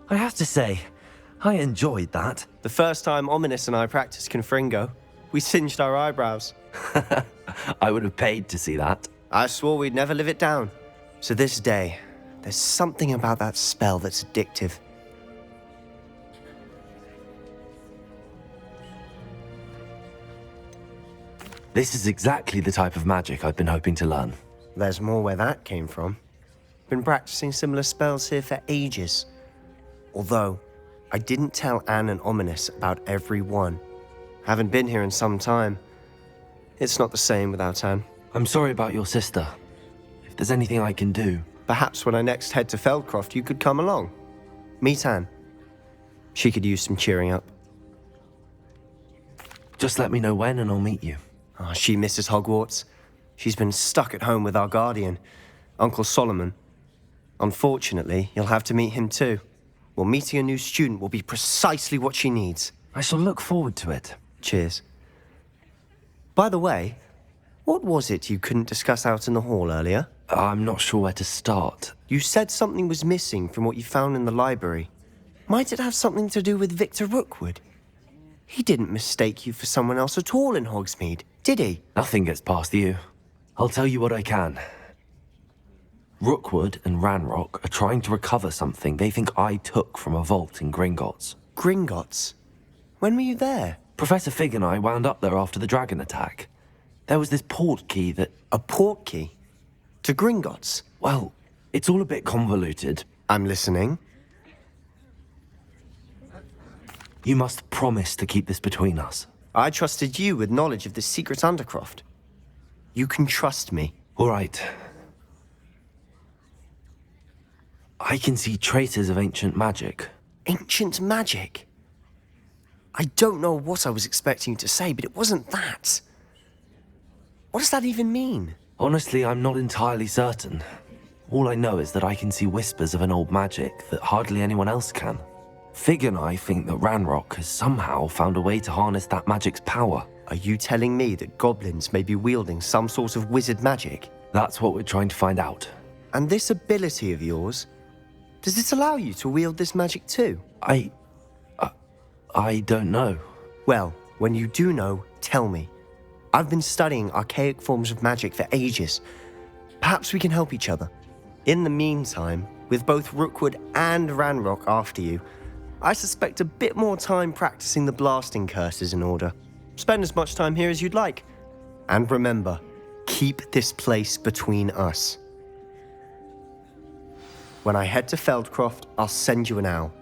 I have to say, I enjoyed that. The first time Ominous and I practiced Confringo, we singed our eyebrows. I would have paid to see that. I swore we'd never live it down. So this day, there's something about that spell that's addictive. This is exactly the type of magic I've been hoping to learn. There's more where that came from. Been practicing similar spells here for ages. Although, I didn't tell Anne and Ominous about every one. Haven't been here in some time. It's not the same without Anne. I'm sorry about your sister. If there's anything I can do... Perhaps when I next head to Feldcroft, you could come along. Meet Anne. She could use some cheering up. Just let me know when and I'll meet you. Oh, she misses Hogwarts. She's been stuck at home with our guardian, Uncle Solomon. Unfortunately, you'll have to meet him too. Well, meeting a new student will be precisely what she needs. I shall look forward to it. Cheers. By the way, what was it you couldn't discuss out in the hall earlier? I'm not sure where to start. You said something was missing from what you found in the library. Might it have something to do with Victor Rookwood? He didn't mistake you for someone else at all in Hogsmeade, did he? Nothing gets past you. I'll tell you what I can. Rookwood and Ranrock are trying to recover something they think I took from a vault in Gringotts. Gringotts? When were you there? Professor Fig and I wound up there after the dragon attack. There was this port key that... A port key? To Gringotts? Well, it's all a bit convoluted. I'm listening. You must promise to keep this between us. I trusted you with knowledge of this secret Undercroft. You can trust me. All right. I can see traces of ancient magic. Ancient magic? I don't know what I was expecting you to say, but it wasn't that. What does that even mean? Honestly, I'm not entirely certain. All I know is that I can see whispers of an old magic that hardly anyone else can. Fig and I think that Ranrock has somehow found a way to harness that magic's power. Are you telling me that goblins may be wielding some sort of wizard magic? That's what we're trying to find out. And this ability of yours, does it allow you to wield this magic too? I don't know. Well, when you do know, tell me. I've been studying archaic forms of magic for ages. Perhaps we can help each other. In the meantime, with both Rookwood and Ranrock after you, I suspect a bit more time practicing the blasting curses in order. Spend as much time here as you'd like. And remember, keep this place between us. When I head to Feldcroft, I'll send you an owl.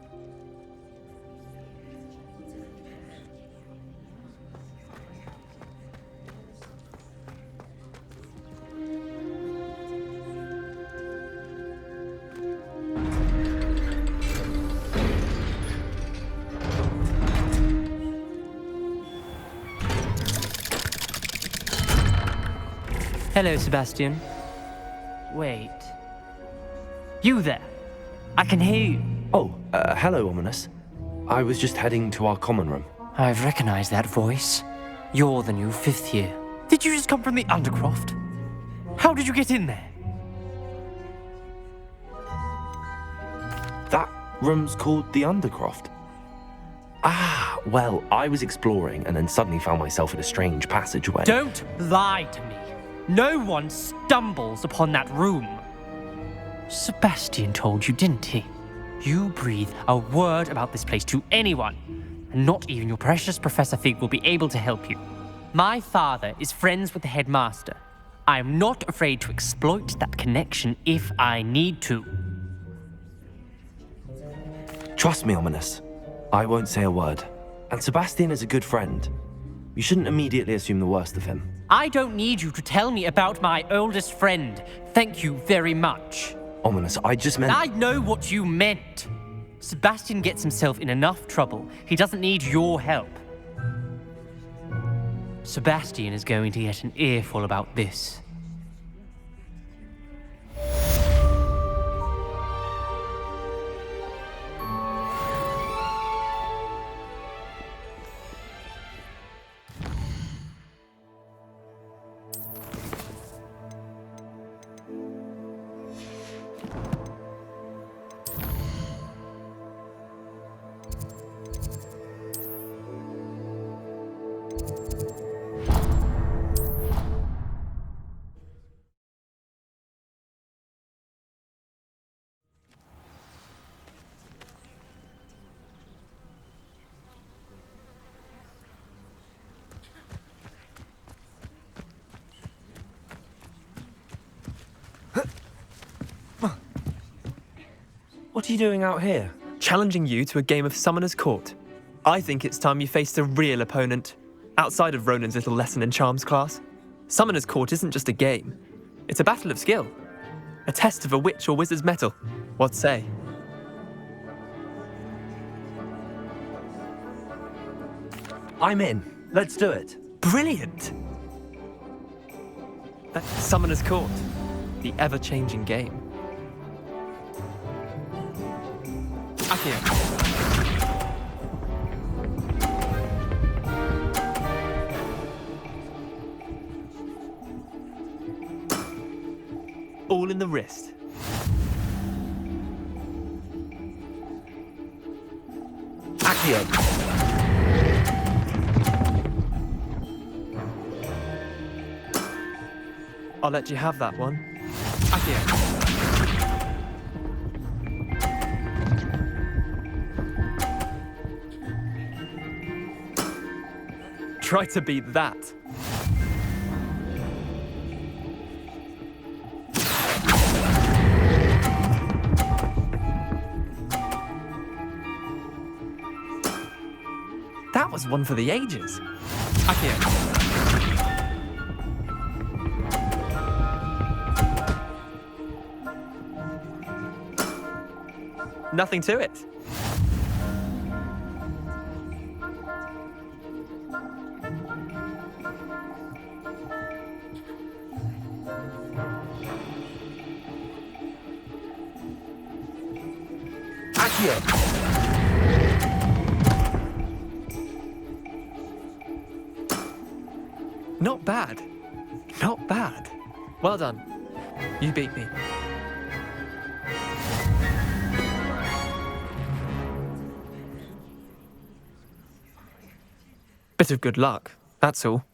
Hello, Sebastian. Wait. You there? I can hear you. Oh, hello, Ominous. I was just heading to our common room. I've recognized that voice. You're the new fifth year. Did you just come from the Undercroft? How did you get in there? That room's called the Undercroft. Ah, well, I was exploring and then suddenly found myself in a strange passageway. Don't lie to me. No one stumbles upon that room. Sebastian told you, didn't he? You breathe a word about this place to anyone, and not even your precious Professor Fig will be able to help you. My father is friends with the headmaster. I am not afraid to exploit that connection if I need to. Trust me, Ominous. I won't say a word. And Sebastian is a good friend. You shouldn't immediately assume the worst of him. I don't need you to tell me about my oldest friend. Thank you very much. Ominous, I just meant... I know what you meant. Sebastian gets himself in enough trouble. He doesn't need your help. Sebastian is going to get an earful about this. What are you doing out here? Challenging you to a game of Summoner's Court. I think it's time you faced a real opponent, outside of Ronan's little lesson in charms class. Summoner's Court isn't just a game. It's a battle of skill. A test of a witch or wizard's mettle. What say? I'm in. Let's do it. Brilliant! That's Summoner's Court, the ever-changing game. Accio. All in the wrist. Accio. I'll let you have that one. Accio. Try to beat that. That was one for the ages. Accio. Nothing to it. Accio. Not bad. Not bad. Well done. You beat me. Bit of good luck, that's all.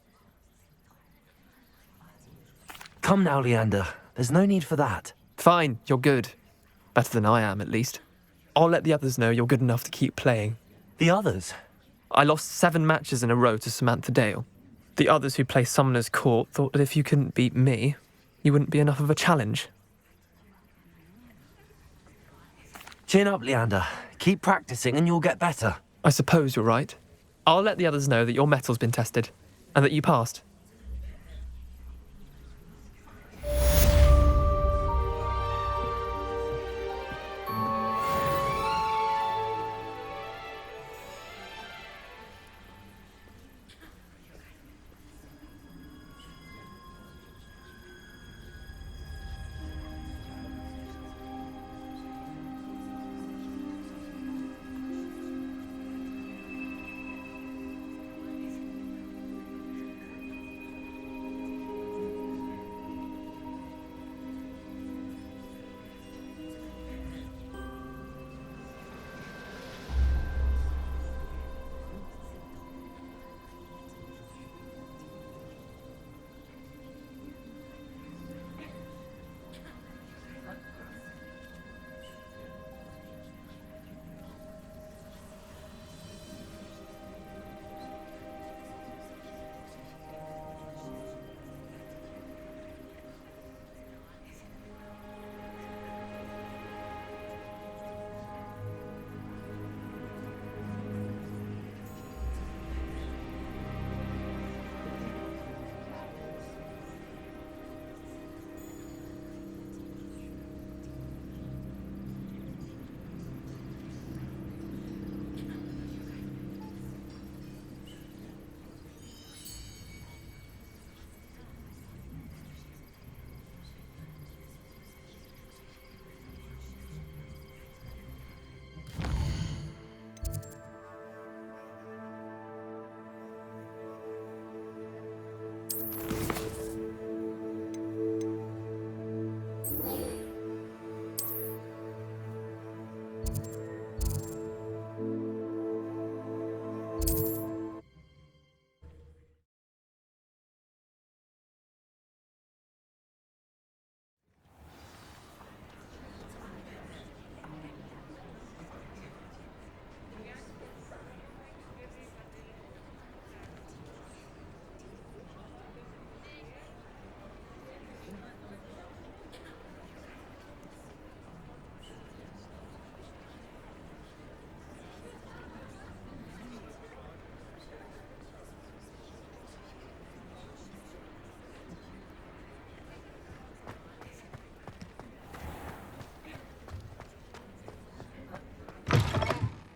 Come now, Leander. There's no need for that. Fine, you're good. Better than I am, at least. I'll let the others know you're good enough to keep playing. The others? I lost 7 matches in a row to Samantha Dale. The others who play Summoner's Court thought that if you couldn't beat me, you wouldn't be enough of a challenge. Chin up, Leander. Keep practicing and you'll get better. I suppose you're right. I'll let the others know that your metal's been tested, and that you passed.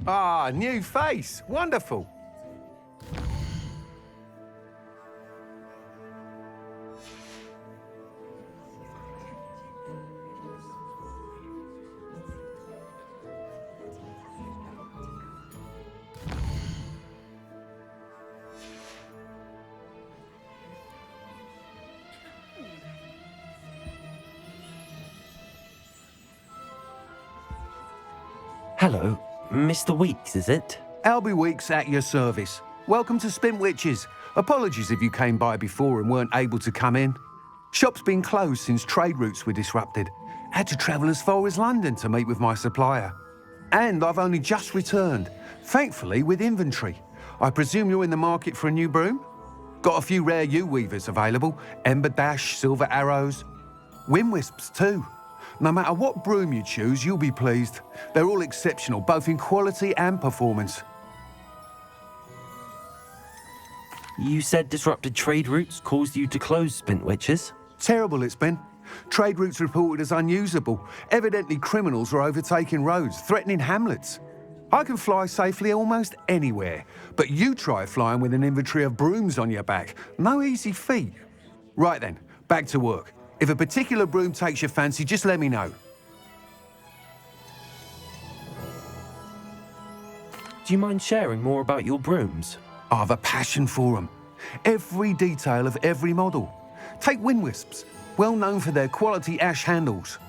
Ah, new face. Wonderful. Hello, Mr. Weeks, is it? Albie Weeks at your service. Welcome to Spintwitches. Apologies if you came by before and weren't able to come in. Shop's been closed since trade routes were disrupted. Had to travel as far as London to meet with my supplier. And I've only just returned, thankfully with inventory. I presume you're in the market for a new broom? Got a few rare U-weavers available. Ember Dash, Silver Arrows. Wind Wisps too. No matter what broom you choose, you'll be pleased. They're all exceptional, both in quality and performance. You said disrupted trade routes caused you to close Spintwitches? Terrible it's been. Trade routes reported as unusable. Evidently criminals are overtaking roads, threatening hamlets. I can fly safely almost anywhere, but you try flying with an inventory of brooms on your back. No easy feat. Right then, back to work. If a particular broom takes your fancy, just let me know. Do you mind sharing more about your brooms? I have a passion for them. Every detail of every model. Take Wind Wisps, well known for their quality ash handles.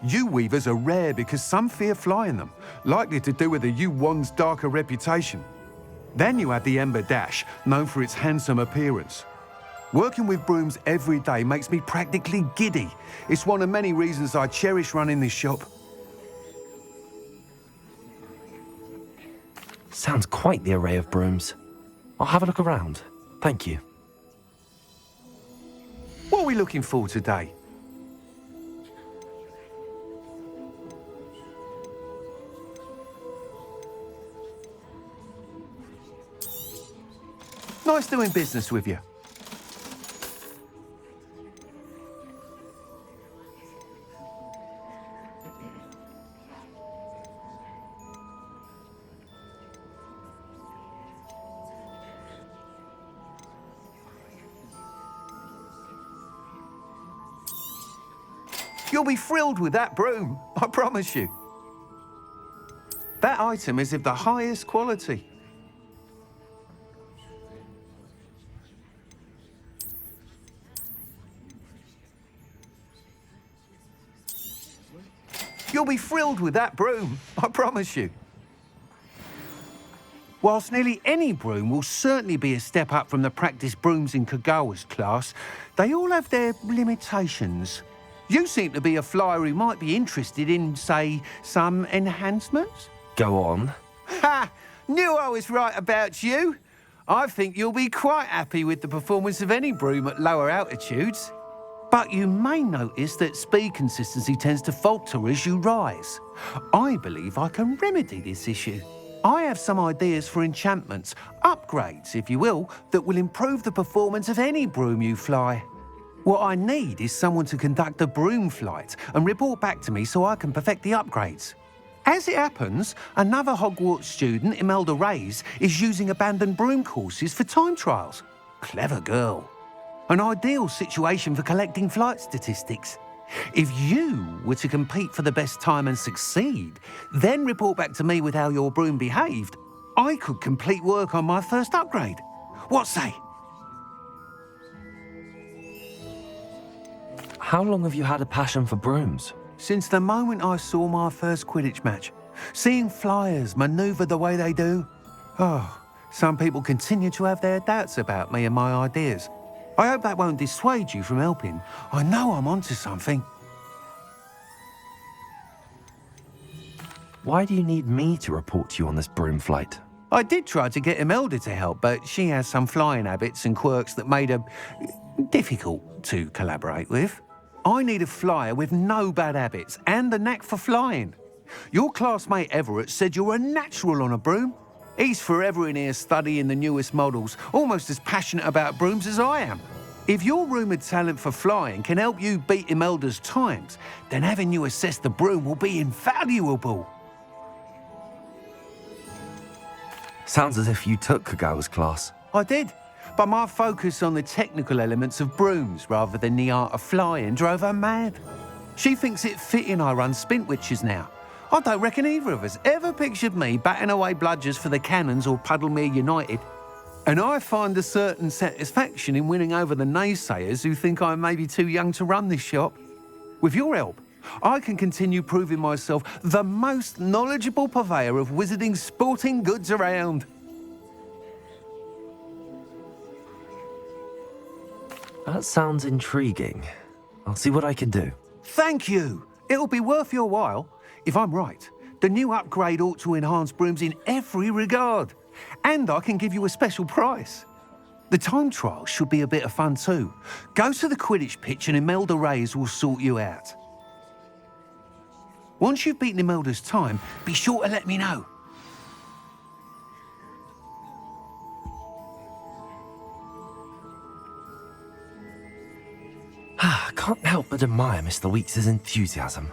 U-weavers are rare because some fear flying them, likely to do with the U-wand's darker reputation. Then you have the Ember Dash, known for its handsome appearance. Working with brooms every day makes me practically giddy. It's one of many reasons I cherish running this shop. Sounds quite the array of brooms. I'll have a look around. Thank you. What are we looking for today? Nice doing business with you. You'll be thrilled with that broom, I promise you. That item is of the highest quality. You'll be thrilled with that broom, I promise you. Whilst nearly any broom will certainly be a step up from the practice brooms in Kagawa's class, they all have their limitations. You seem to be a flyer who might be interested in, say, some enhancements? Go on. Ha! Knew I was right about you. I think you'll be quite happy with the performance of any broom at lower altitudes. But you may notice that speed consistency tends to falter as you rise. I believe I can remedy this issue. I have some ideas for enchantments, upgrades, if you will, that will improve the performance of any broom you fly. What I need is someone to conduct a broom flight and report back to me so I can perfect the upgrades. As it happens, another Hogwarts student, Imelda Reyes, is using abandoned broom courses for time trials. Clever girl. An ideal situation for collecting flight statistics. If you were to compete for the best time and succeed, then report back to me with how your broom behaved, I could complete work on my first upgrade. What say? How long have you had a passion for brooms? Since the moment I saw my first Quidditch match, seeing flyers manoeuvre the way they do. Oh, some people continue to have their doubts about me and my ideas. I hope that won't dissuade you from helping. I know I'm onto something. Why do you need me to report to you on this broom flight? I did try to get Imelda to help, but she has some flying habits and quirks that made her difficult to collaborate with. I need a flyer with no bad habits and the knack for flying. Your classmate Everett said you're a natural on a broom. He's forever in here studying the newest models, almost as passionate about brooms as I am. If your rumoured talent for flying can help you beat Imelda's times, then having you assess the broom will be invaluable. Sounds as if you took Kagawa's class. I did, but my focus on the technical elements of brooms rather than the art of flying drove her mad. She thinks it fitting I run Spintwitches now. I don't reckon either of us ever pictured me batting away bludgers for the Cannons or Puddlemere United. And I find a certain satisfaction in winning over the naysayers who think I may be too young to run this shop. With your help, I can continue proving myself the most knowledgeable purveyor of wizarding sporting goods around. That sounds intriguing. I'll see what I can do. Thank you. It'll be worth your while. If I'm right, the new upgrade ought to enhance brooms in every regard. And I can give you a special price. The time trial should be a bit of fun too. Go to the Quidditch pitch and Imelda Reyes will sort you out. Once you've beaten Imelda's time, be sure to let me know. I can't help but admire Mr. Weeks' enthusiasm.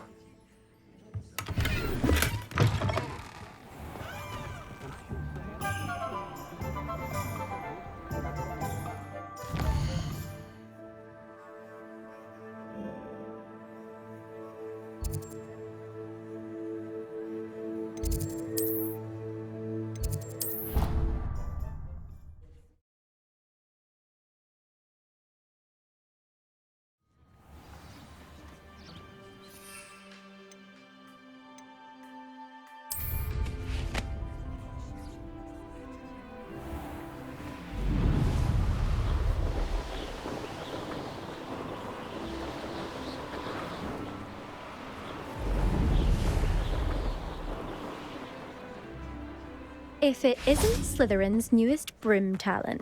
If it isn't Slytherin's newest broom talent.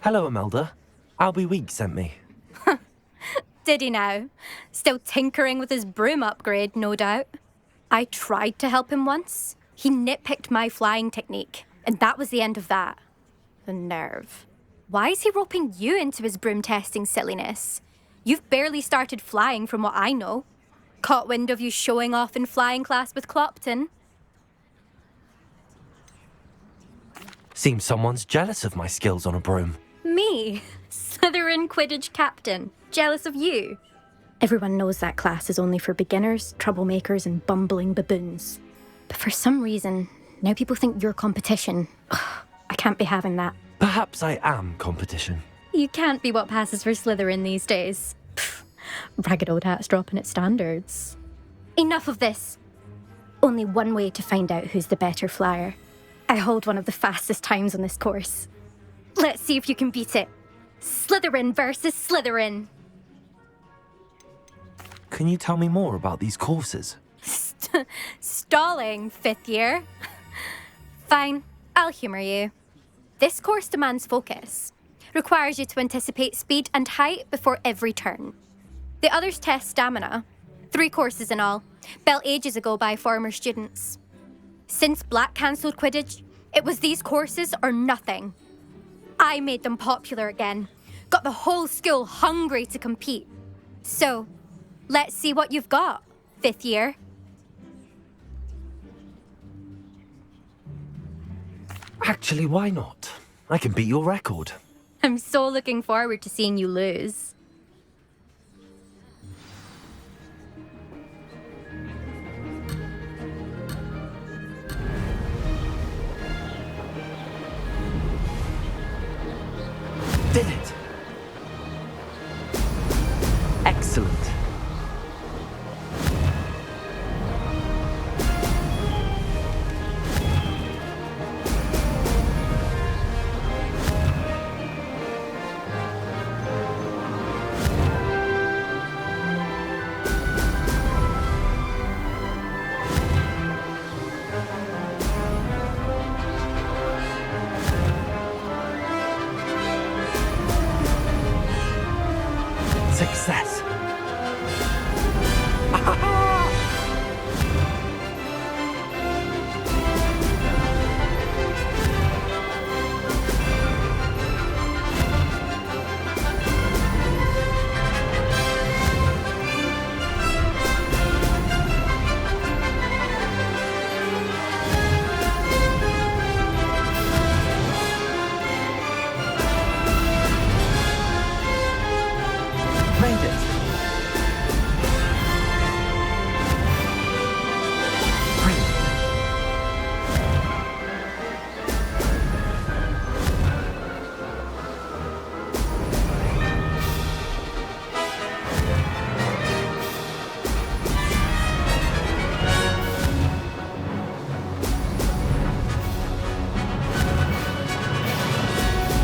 Hello, Imelda. Albie Weeks sent me. Did he now? Still tinkering with his broom upgrade, no doubt. I tried to help him once. He nitpicked my flying technique, and that was the end of that. The nerve. Why is he roping you into his broom testing silliness? You've barely started flying from what I know. Caught wind of you showing off in flying class with Clopton. Seems someone's jealous of my skills on a broom. Me, Slytherin Quidditch captain, jealous of you. Everyone knows that class is only for beginners, troublemakers, and bumbling baboons. But for some reason, now people think you're competition. Ugh, I can't be having that. Perhaps I am competition. You can't be what passes for Slytherin these days. Pfft, ragged old hat's dropping its standards. Enough of this. Only one way to find out who's the better flyer. I hold one of the fastest times on this course. Let's see if you can beat it. Slytherin versus Slytherin. Can you tell me more about these courses? Stalling, 5th year. Fine, I'll humour you. This course demands focus. Requires you to anticipate speed and height before every turn. The others test stamina. 3 courses in all, built ages ago by former students. Since Black cancelled Quidditch, it was these courses or nothing. I made them popular again. Got the whole school hungry to compete. So, let's see what you've got, 5th year. Actually, why not? I can beat your record. I'm so looking forward to seeing you lose. Did it! Excellent. Success. Made it. Brilliant.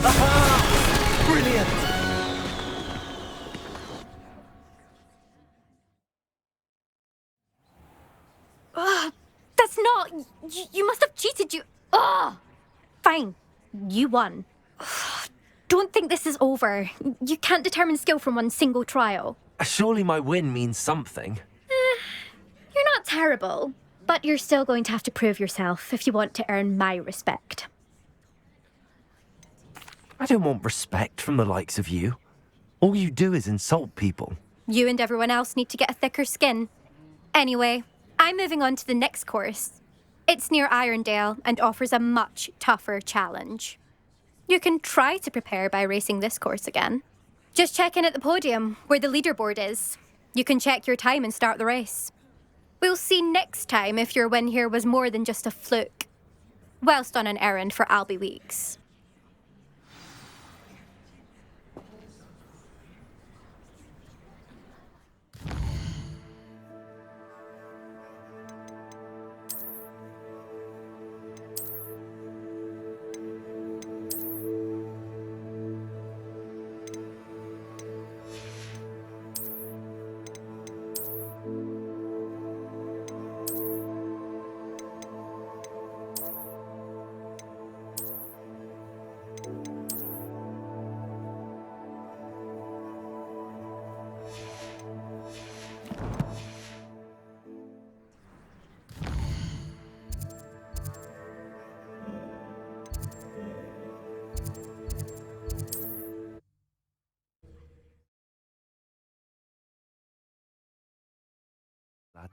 Aha! Brilliant. That's not... You must have cheated, you... Ugh! Fine. You won. Don't think this is over. You can't determine skill from one single trial. Surely my win means something. You're not terrible, but you're still going to have to prove yourself if you want to earn my respect. I don't want respect from the likes of you. All you do is insult people. You and everyone else need to get a thicker skin. Anyway, I'm moving on to the next course. It's near Irondale and offers a much tougher challenge. You can try to prepare by racing this course again. Just check in at the podium, where the leaderboard is. You can check your time and start the race. We'll see next time if your win here was more than just a fluke. Whilst on an errand for Albie Weeks.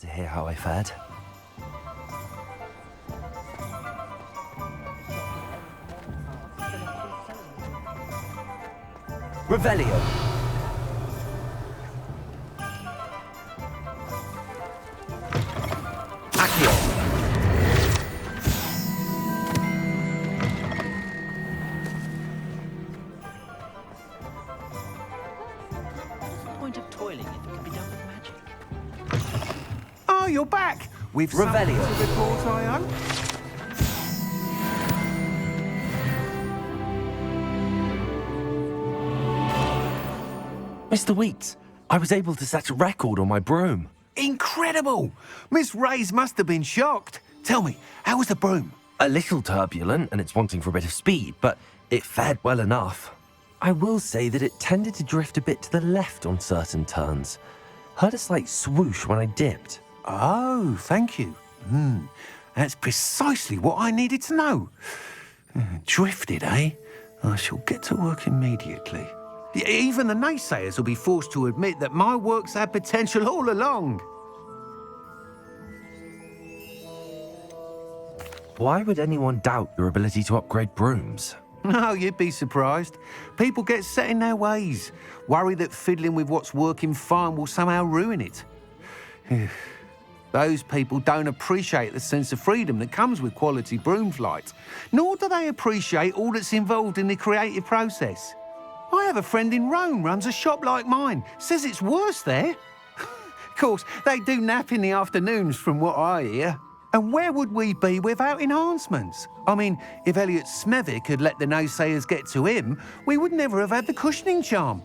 to hear how I fared. Revelio. Accio. Point of toiling if it can be done with magic. Oh, you're back! With Revelio. something to report, I hope? Mr. Weeks, I was able to set a record on my broom. Incredible! Miss Ray's must have been shocked. Tell me, how was the broom? A little turbulent and it's wanting for a bit of speed, but it fared well enough. I will say that it tended to drift a bit to the left on certain turns. Heard a slight swoosh when I dipped. Oh, thank you. That's precisely what I needed to know. Drifted, eh? I shall get to work immediately. Even the naysayers will be forced to admit that my work's had potential all along. Why would anyone doubt your ability to upgrade brooms? No, you'd be surprised. People get set in their ways, worry that fiddling with what's working fine will somehow ruin it. Those people don't appreciate the sense of freedom that comes with quality broom flight, nor do they appreciate all that's involved in the creative process. I have a friend in Rome runs a shop like mine, says it's worse there. Of course, they do nap in the afternoons from what I hear. And where would we be without enhancements? I mean, if Elliot Smethwick had let the naysayers get to him, we would never have had the cushioning charm.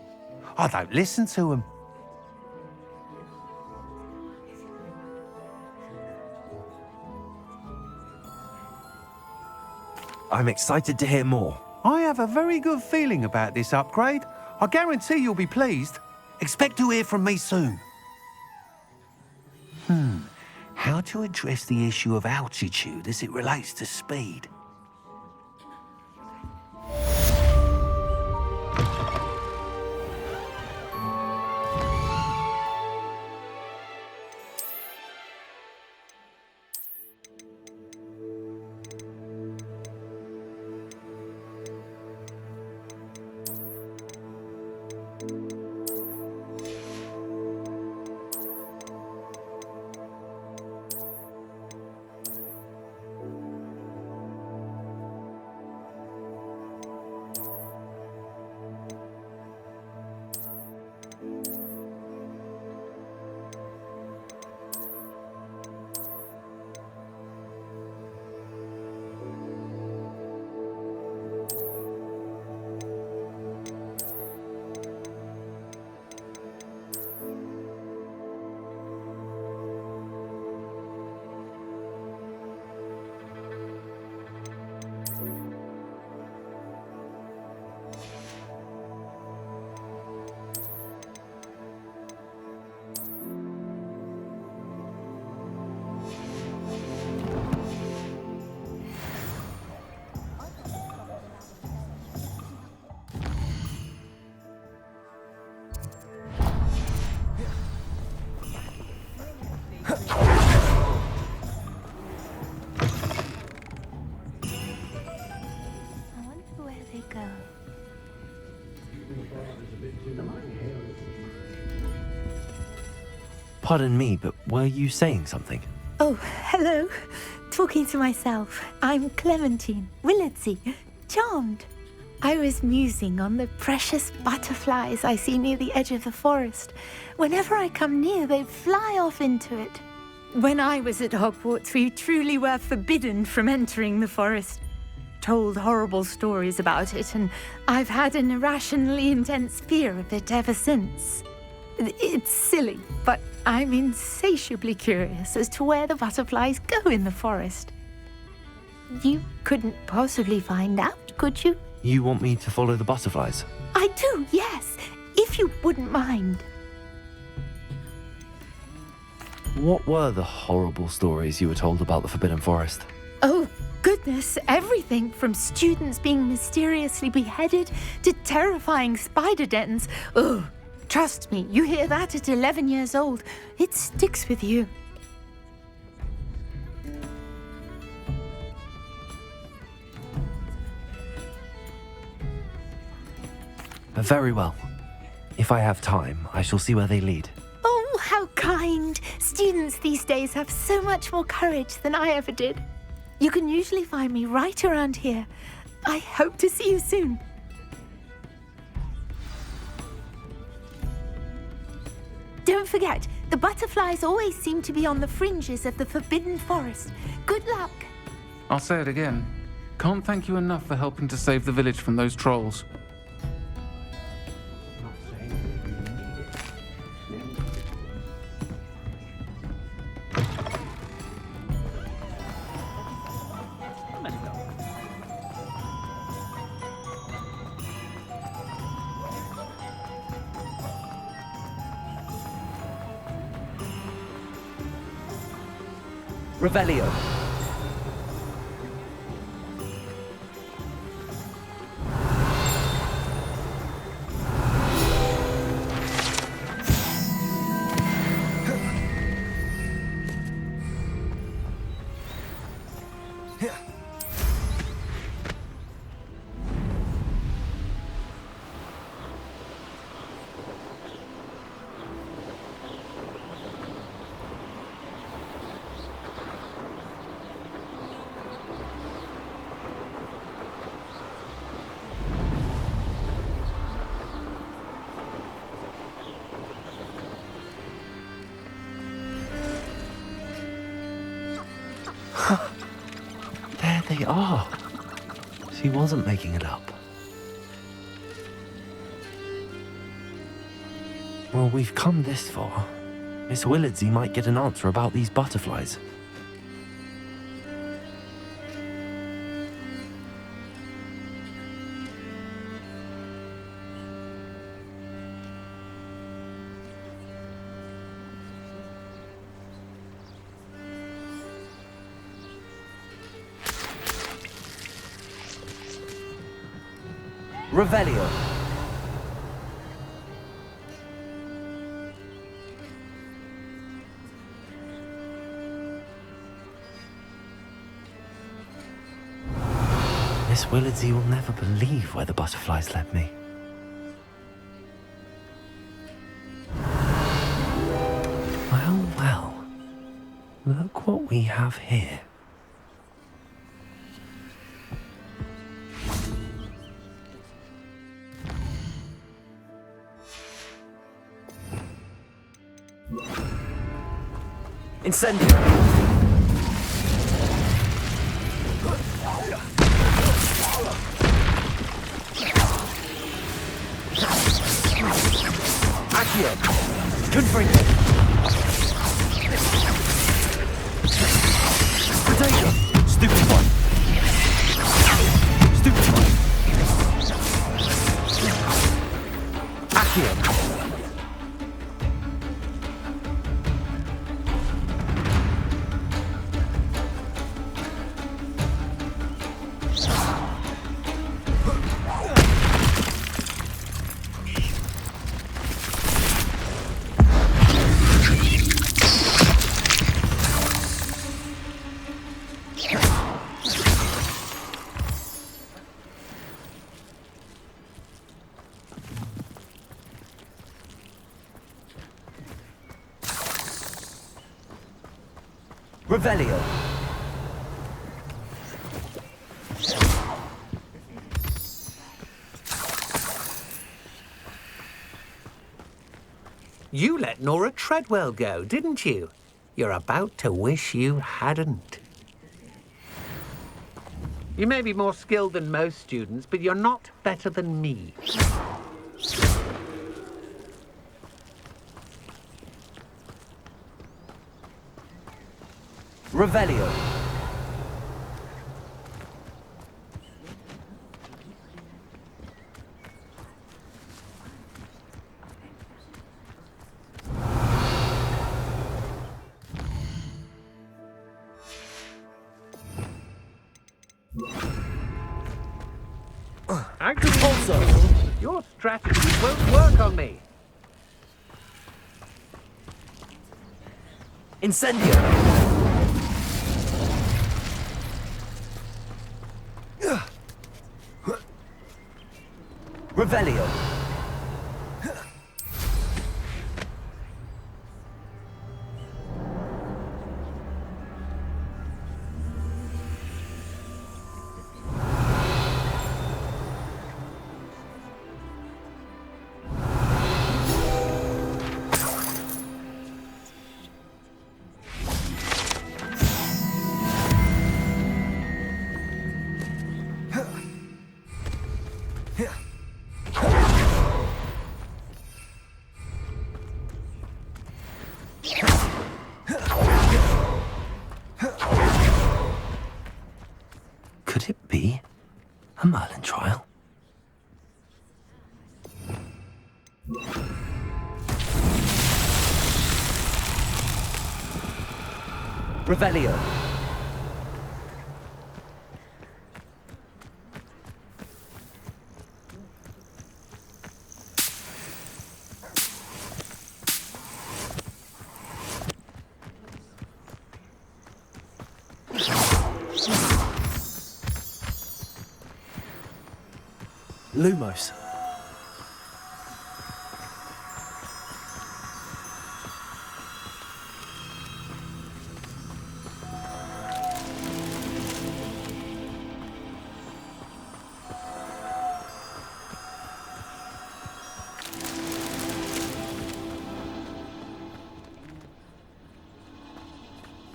I don't listen to them. I'm excited to hear more. I have a very good feeling about this upgrade. I guarantee you'll be pleased. Expect to hear from me soon. How to address the issue of altitude as it relates to speed? Pardon me, but were you saying something? Oh, hello. Talking to myself. I'm Clementine Willardsey. Charmed. I was musing on the precious butterflies I see near the edge of the forest. Whenever I come near, they fly off into it. When I was at Hogwarts, we truly were forbidden from entering the forest. Told horrible stories about it, and I've had an irrationally intense fear of it ever since. It's silly, but I'm insatiably curious as to where the butterflies go in the forest. You couldn't possibly find out, could you? You want me to follow the butterflies? I do, yes, if you wouldn't mind. What were the horrible stories you were told about the Forbidden Forest? Oh, goodness, everything from students being mysteriously beheaded to terrifying spider dens. Ugh. Trust me, you hear that at 11 years old, it sticks with you. Very well. If I have time, I shall see where they lead. Oh, how kind. Students these days have so much more courage than I ever did. You can usually find me right around here. I hope to see you soon. Don't forget, the butterflies always seem to be on the fringes of the Forbidden Forest. Good luck. I'll say it again. Can't thank you enough for helping to save the village from those trolls. Revelio. There they are. She wasn't making it up. Well, we've come this far. Miss Willardsey might get an answer about these butterflies. Revelio. Miss Willardsey will never believe where the butterflies led me. Well, well. Look what we have here. Incendio! Accio! Confringo! Potato! Stupid one! Stupid one! Accio! Revelio. You let Nora Treadwell go, didn't you? You're about to wish you hadn't. You may be more skilled than most students, but you're not better than me. Revelio. Agriculture! Your strategy won't work on me. Incendio. Revelio. A Merlin trial? Revelio. Lumos.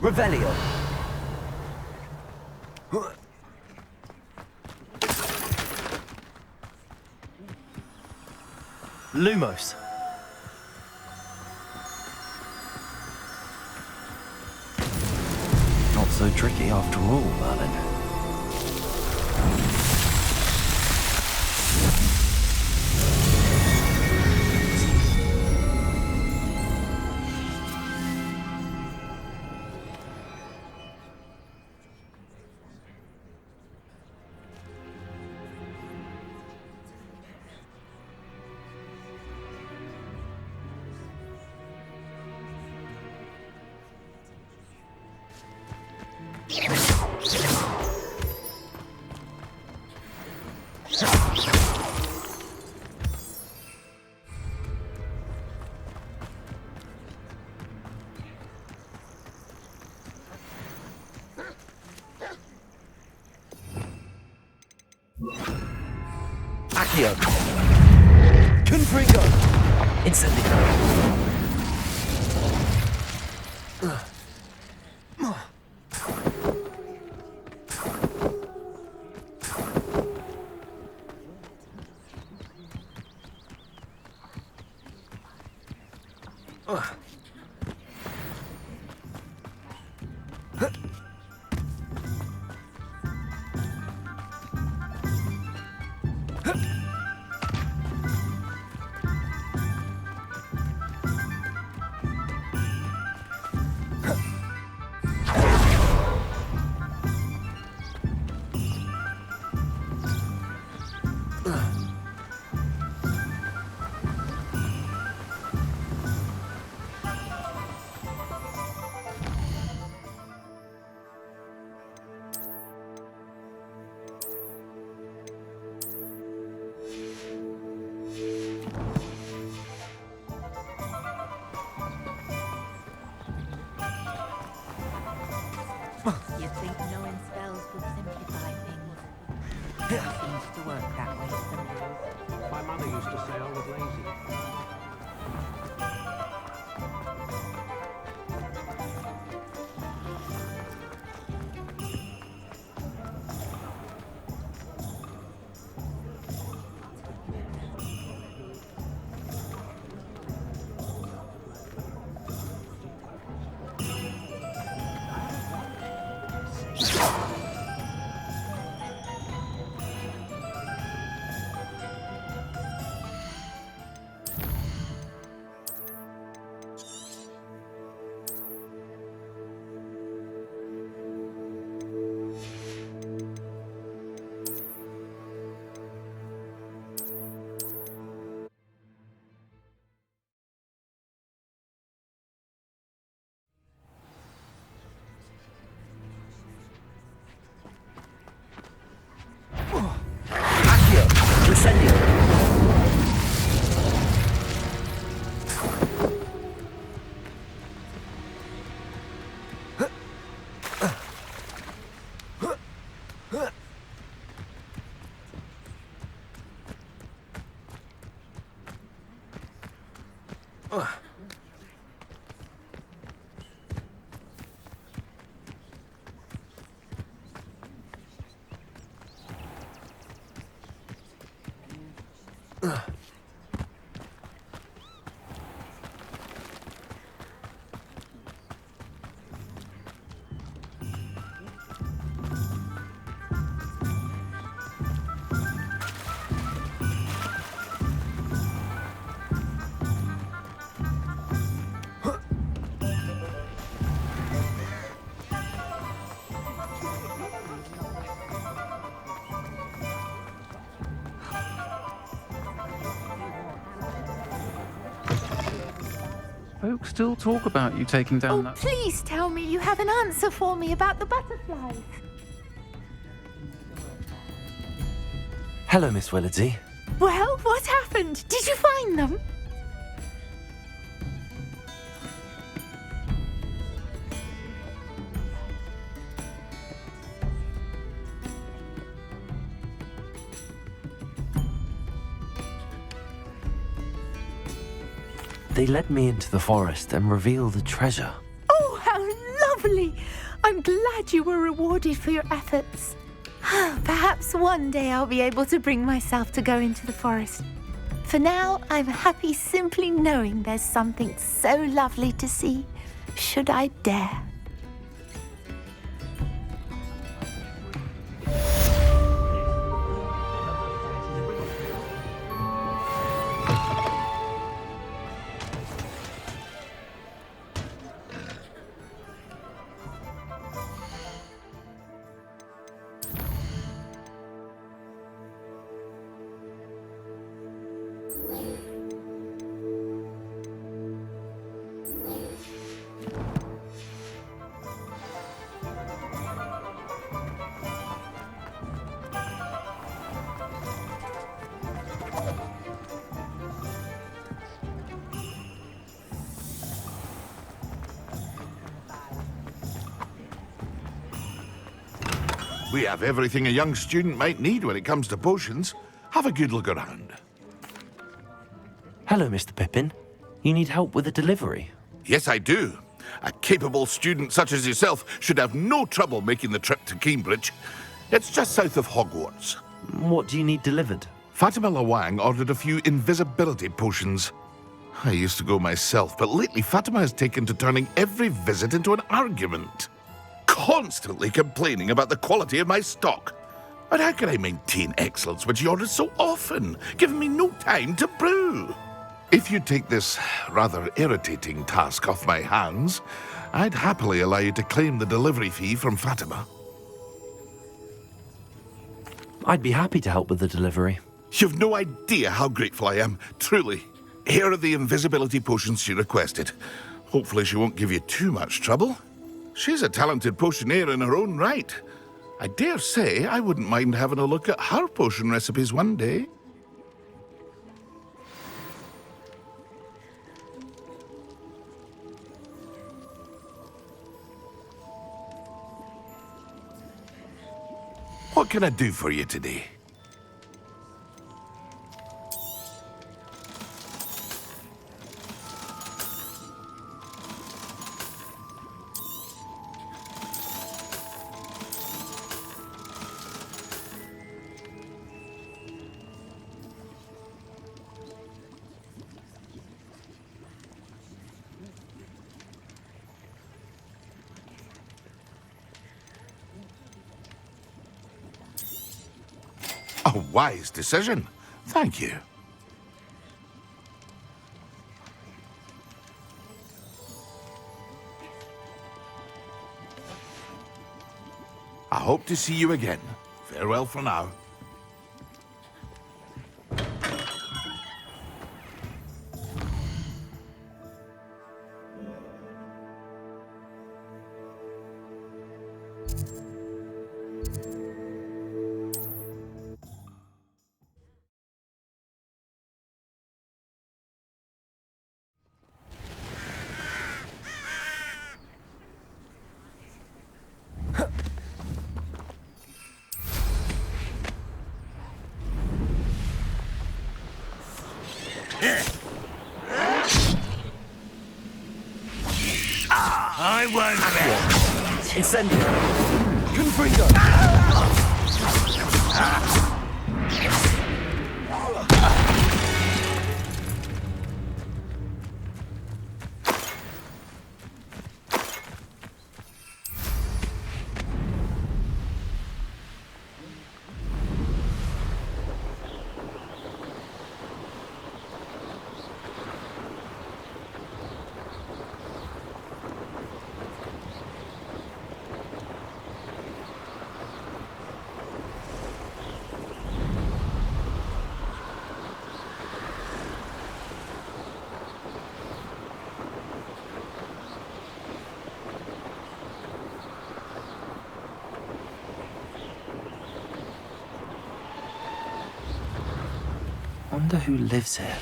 Revelio. Lumos. Not so tricky after all, Merlin. Accio. Confringo. Incendio. You'd think knowing spells would simplify things. It seems to work that way sometimes. My mother used to say I was lazy. Accio. Incendio. Folks still talk about you taking down Oh, that... please tell me you have an answer for me about the butterflies. Hello, Miss Willardsey. Well, what happened? Did you find them? They led me into the forest and revealed a treasure. Oh, how lovely! I'm glad you were rewarded for your efforts. Perhaps one day I'll be able to bring myself to go into the forest. For now, I'm happy simply knowing there's something so lovely to see, should I dare. We have everything a young student might need when it comes to potions. Have a good look around. Hello, Mr. Pippin. You need help with a delivery? Yes, I do. A capable student such as yourself should have no trouble making the trip to Cambridge. It's just south of Hogwarts. What do you need delivered? Fatima Lawang ordered a few invisibility potions. I used to go myself, but lately Fatima has taken to turning every visit into an argument. Constantly complaining about the quality of my stock. But how can I maintain excellence when she orders so often, giving me no time to brew? If you take this rather irritating task off my hands, I'd happily allow you to claim the delivery fee from Fatima. I'd be happy to help with the delivery. You've no idea how grateful I am, truly. Here are the invisibility potions she requested. Hopefully she won't give you too much trouble. She's a talented potioneer in her own right. I dare say I wouldn't mind having a look at her potion recipes one day. What can I do for you today? A wise decision. Thank you. I hope to see you again. Farewell for now. I won't. Incendio. Confringo. Wonder who lives here.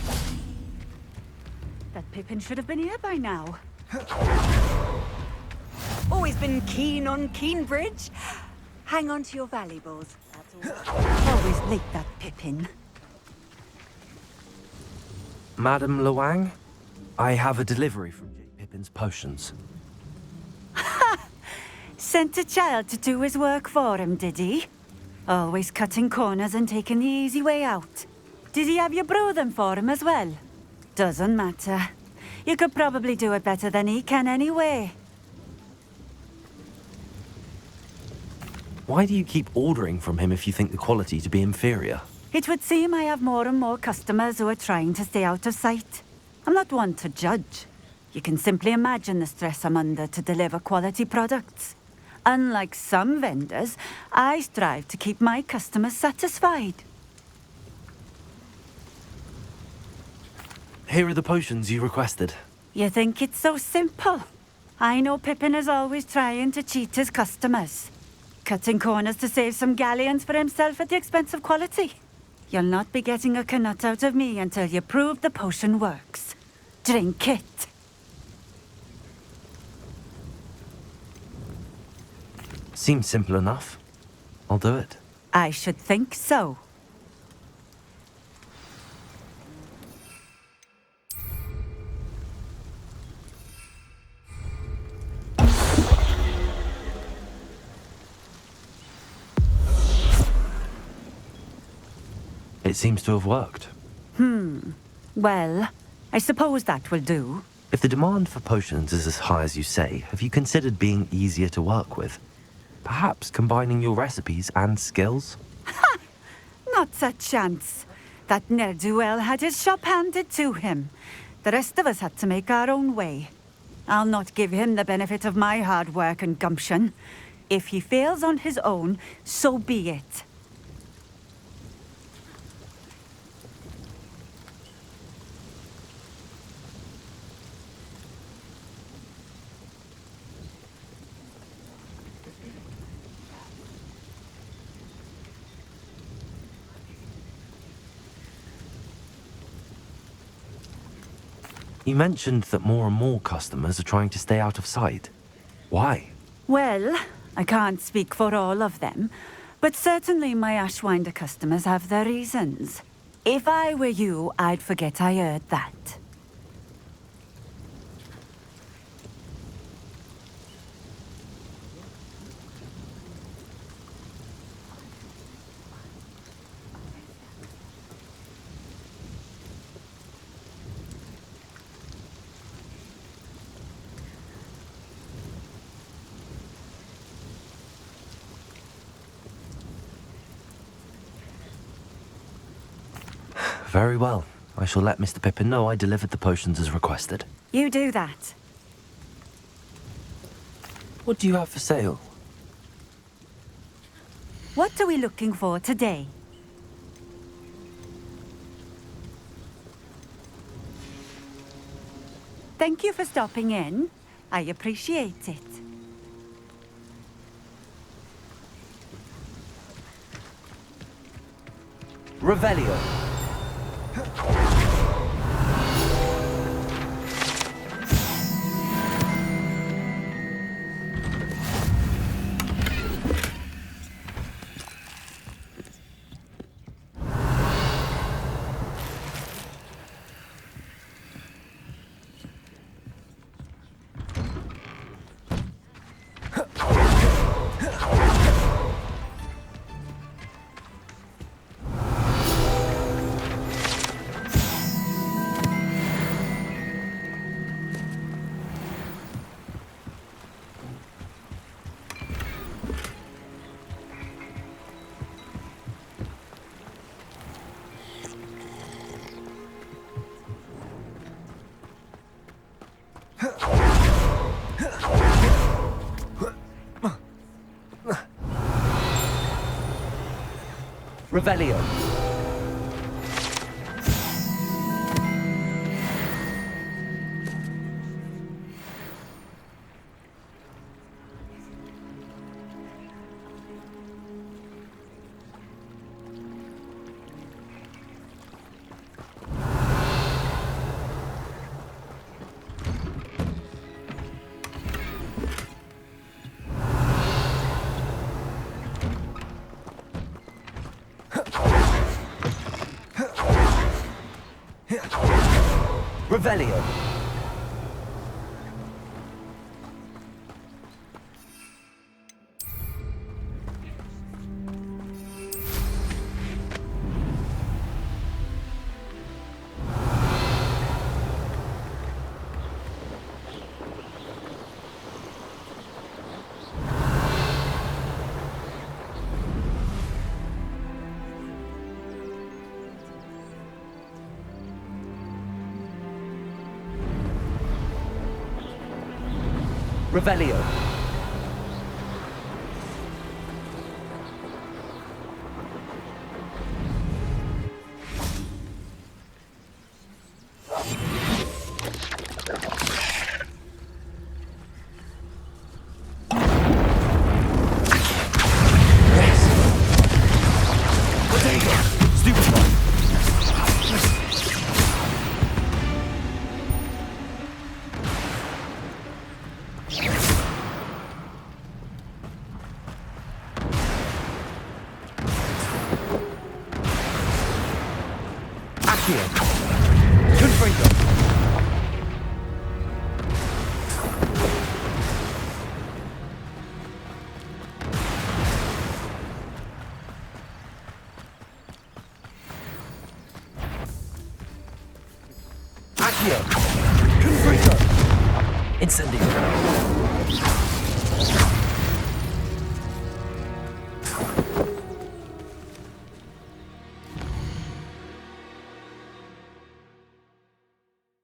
That Pippin should have been here by now. Always been keen on Keenbridge. Hang on to your valuables. That's all. Always late, that Pippin. Madam Luang, I have a delivery from J. Pippin's potions. Sent a child to do his work for him, did he? Always cutting corners and taking the easy way out. Did he have you brew them for him as well? Doesn't matter. You could probably do it better than he can anyway. Why do you keep ordering from him if you think the quality to be inferior? It would seem I have more and more customers who are trying to stay out of sight. I'm not one to judge. You can simply imagine the stress I'm under to deliver quality products. Unlike some vendors, I strive to keep my customers satisfied. Here are the potions you requested. You think it's so simple? I know Pippin is always trying to cheat his customers. Cutting corners to save some galleons for himself at the expense of quality. You'll not be getting a canut out of me until you prove the potion works. Drink it. Seems simple enough. I'll do it. I should think so. It seems to have worked. Well, I suppose that will do. If the demand for potions is as high as you say, have you considered being easier to work with? Perhaps combining your recipes and skills? Not a chance. That ne'er-do-well had his shop handed to him. The rest of us had to make our own way. I'll not give him the benefit of my hard work and gumption. If he fails on his own, so be it. You mentioned that more and more customers are trying to stay out of sight. Why? Well, I can't speak for all of them, but certainly my Ashwinder customers have their reasons. If I were you, I'd forget I heard that. Very well. I shall let Mr. Pippin know I delivered the potions as requested. You do that. What do you have for sale? What are we looking for today? Thank you for stopping in. I appreciate it. Revelio. Revelio. Revelio. Revelio. Incendio.